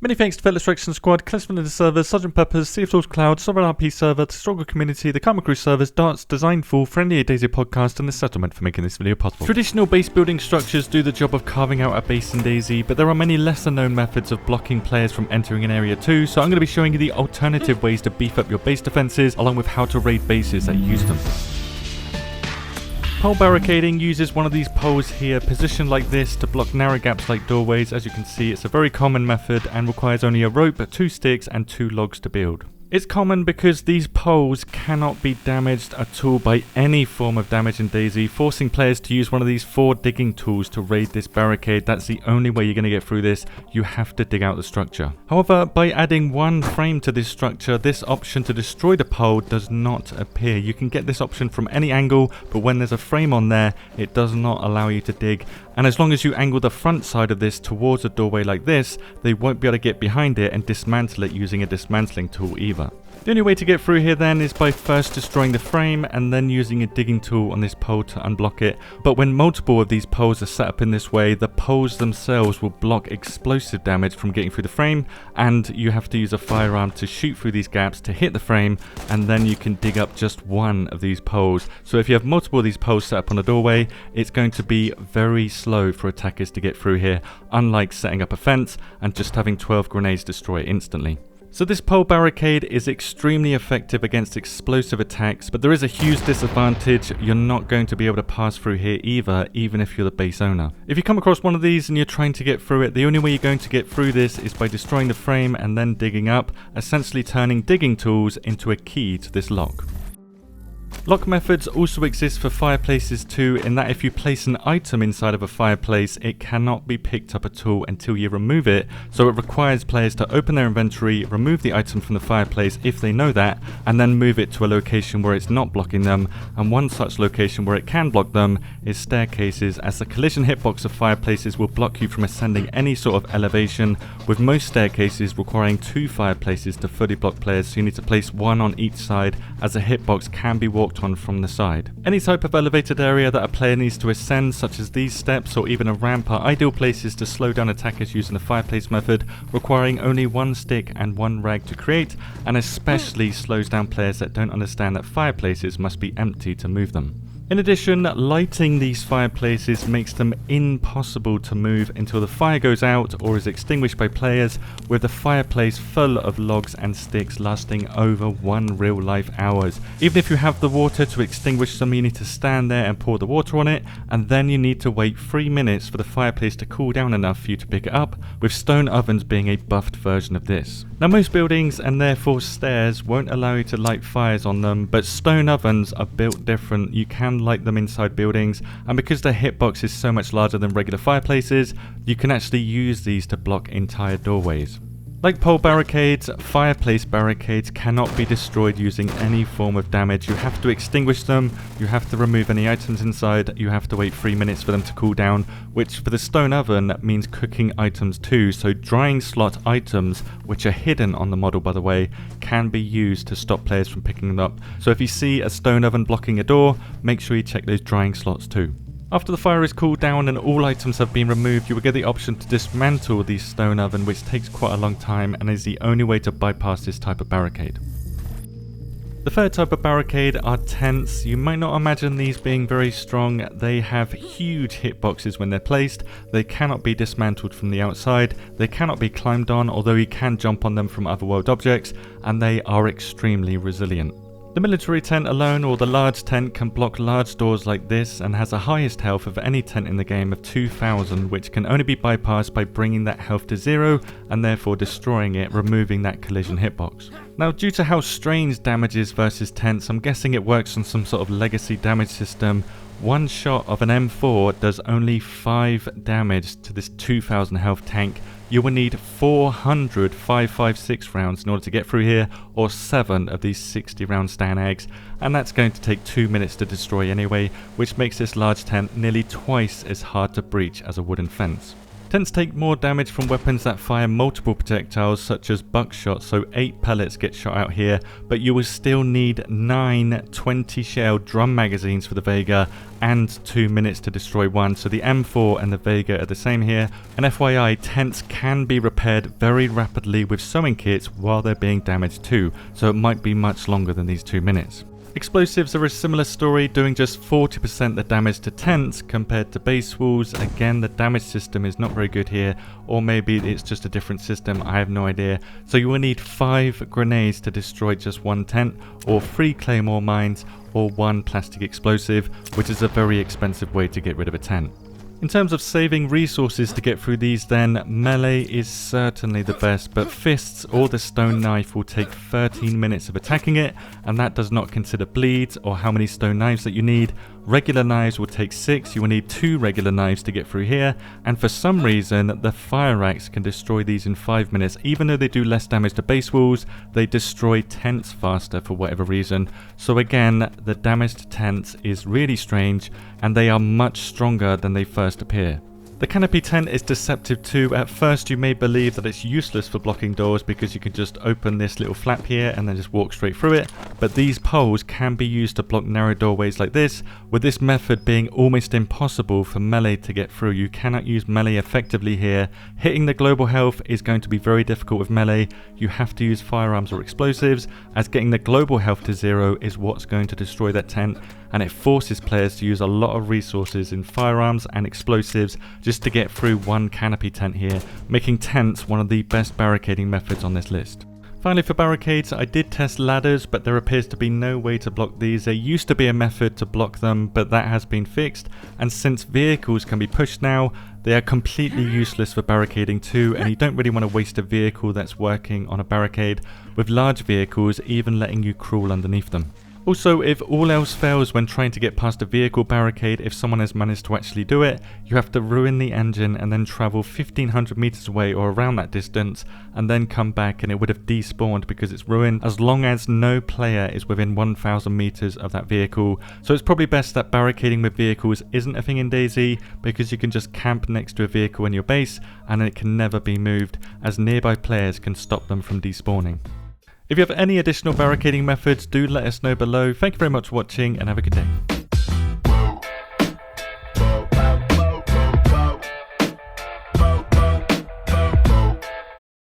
Many thanks to Felix Rection Squad, Classman in the servers, Sergeant Peppers, Sea of Souls Cloud, Sovereign RP server, the Struggle Community, the Karma Crew servers, Darts, Designful, Friendly DayZ podcast, and the settlement for making this video possible. Traditional base building structures do the job of carving out a base in DayZ, but there are many lesser known methods of blocking players from entering an area too, so I'm going to be showing you the alternative ways to beef up your base defenses, along with how to raid bases that use them. Pole barricading uses one of these poles here positioned like this to block narrow gaps like doorways. As you can see, it's a very common method and requires only a rope, 2 sticks and 2 logs to build. It's common because these poles cannot be damaged at all by any form of damage in DayZ, forcing players to use one of these 4 digging tools to raid this barricade. That's the only way you're going to get through this. You have to dig out the structure. However, by adding 1 frame to this structure, this option to destroy the pole does not appear. You can get this option from any angle, but when there's a frame on there, it does not allow you to dig. And as long as you angle the front side of this towards a doorway like this, they won't be able to get behind it and dismantle it using a dismantling tool either. The only way to get through here then is by first destroying the frame and then using a digging tool on this pole to unblock it. But when multiple of these poles are set up in this way, the poles themselves will block explosive damage from getting through the frame, and you have to use a firearm to shoot through these gaps to hit the frame, and then you can dig up just one of these poles. So if you have multiple of these poles set up on a doorway, it's going to be very slow for attackers to get through here, unlike setting up a fence and just having 12 grenades destroy it instantly. So this pole barricade is extremely effective against explosive attacks, but there is a huge disadvantage. You're not going to be able to pass through here either, even if you're the base owner. If you come across one of these and you're trying to get through it, the only way you're going to get through this is by destroying the frame and then digging up, essentially turning digging tools into a key to this lock. Lock methods also exist for fireplaces too, in that if you place an item inside of a fireplace, it cannot be picked up at all until you remove it, so it requires players to open their inventory, remove the item from the fireplace if they know that, and then move it to a location where it's not blocking them. And one such location where it can block them is staircases, as the collision hitbox of fireplaces will block you from ascending any sort of elevation, with most staircases requiring 2 fireplaces to fully block players, so you need to place 1 on each side, as a hitbox can be walked on from the side. Any type of elevated area that a player needs to ascend, such as these steps or even a ramp, are ideal places to slow down attackers using the fireplace method, requiring only 1 stick and 1 rag to create, and especially slows down players that don't understand that fireplaces must be empty to move them. In addition, lighting these fireplaces makes them impossible to move until the fire goes out or is extinguished by players, with the fireplace full of logs and sticks lasting over 1 real life hours. Even if you have the water to extinguish them, you need to stand there and pour the water on it, and then you need to wait 3 minutes for the fireplace to cool down enough for you to pick it up, with stone ovens being a buffed version of this. Now, most buildings and therefore stairs won't allow you to light fires on them, but stone ovens are built different. You can light them inside buildings, and because their hitbox is so much larger than regular fireplaces, you can actually use these to block entire doorways. Like pole barricades, fireplace barricades cannot be destroyed using any form of damage. You have to extinguish them, you have to remove any items inside, you have to wait 3 minutes for them to cool down, which for the stone oven means cooking items too. So drying slot items, which are hidden on the model by the way, can be used to stop players from picking them up. So if you see a stone oven blocking a door, make sure you check those drying slots too. After the fire is cooled down and all items have been removed, you will get the option to dismantle the stone oven, which takes quite a long time and is the only way to bypass this type of barricade. The third type of barricade are tents. You might not imagine these being very strong. They have huge hitboxes when they're placed. They cannot be dismantled from the outside. They cannot be climbed on, although you can jump on them from otherworld objects, and they are extremely resilient. The military tent alone, or the large tent, can block large doors like this and has the highest health of any tent in the game of 2000, which can only be bypassed by bringing that health to 0 and therefore destroying it, removing that collision hitbox. Now, due to how strange damage is versus tents, I'm guessing it works on some sort of legacy damage system. 1 shot of an M4 does only 5 damage to this 2000 health tank. You will need 400 5.56 rounds in order to get through here, or 7 of these 60 round Stan eggs, and that's going to take 2 minutes to destroy anyway, which makes this large tent nearly twice as hard to breach as a wooden fence. Tents take more damage from weapons that fire multiple projectiles such as buckshot, so 8 pellets get shot out here, but you will still need 9 20 shell drum magazines for the Vega and 2 minutes to destroy one, so the M4 and the Vega are the same here. And FYI, tents can be repaired very rapidly with sewing kits while they're being damaged too, so it might be much longer than these 2 minutes. Explosives are a similar story, doing just 40% the damage to tents compared to base walls. Again, the damage system is not very good here, or maybe it's just a different system, I have no idea. So you will need 5 grenades to destroy just one tent, or 3 claymore mines, or 1 plastic explosive, which is a very expensive way to get rid of a tent. In terms of saving resources to get through these then, melee is certainly the best, but fists or the stone knife will take 13 minutes of attacking it, and that does not consider bleeds or how many stone knives that you need. Regular knives will take 6, you will need 2 regular knives to get through here, and for some reason the fire axe can destroy these in 5 minutes. Even though they do less damage to base walls, they destroy tents faster for whatever reason. So again, the damage to tents is really strange, and they are much stronger than they first appear. The Canopy tent is deceptive too. At first you may believe that it's useless for blocking doors because you can just open this little flap here and then just walk straight through it, but these poles can be used to block narrow doorways like this, with this method being almost impossible for melee to get through. You cannot use melee effectively here. Hitting the global health is going to be very difficult with melee. You have to use firearms or explosives, as getting the global health to 0 is what's going to destroy that tent, and it forces players to use a lot of resources in firearms and explosives just to get through one canopy tent here, making tents one of the best barricading methods on this list. Finally, for barricades, I did test ladders, but there appears to be no way to block these. There used to be a method to block them, but that has been fixed, and since vehicles can be pushed now, they are completely useless for barricading too, and you don't really want to waste a vehicle that's working on a barricade, with large vehicles even letting you crawl underneath them. Also, if all else fails when trying to get past a vehicle barricade, if someone has managed to actually do it, you have to ruin the engine and then travel 1500 meters away or around that distance, and then come back and it would have despawned because it's ruined, as long as no player is within 1000 meters of that vehicle. So it's probably best that barricading with vehicles isn't a thing in DayZ, because you can just camp next to a vehicle in your base and it can never be moved, as nearby players can stop them from despawning. If you have any additional barricading methods, do let us know below. Thank you very much for watching and have a good day.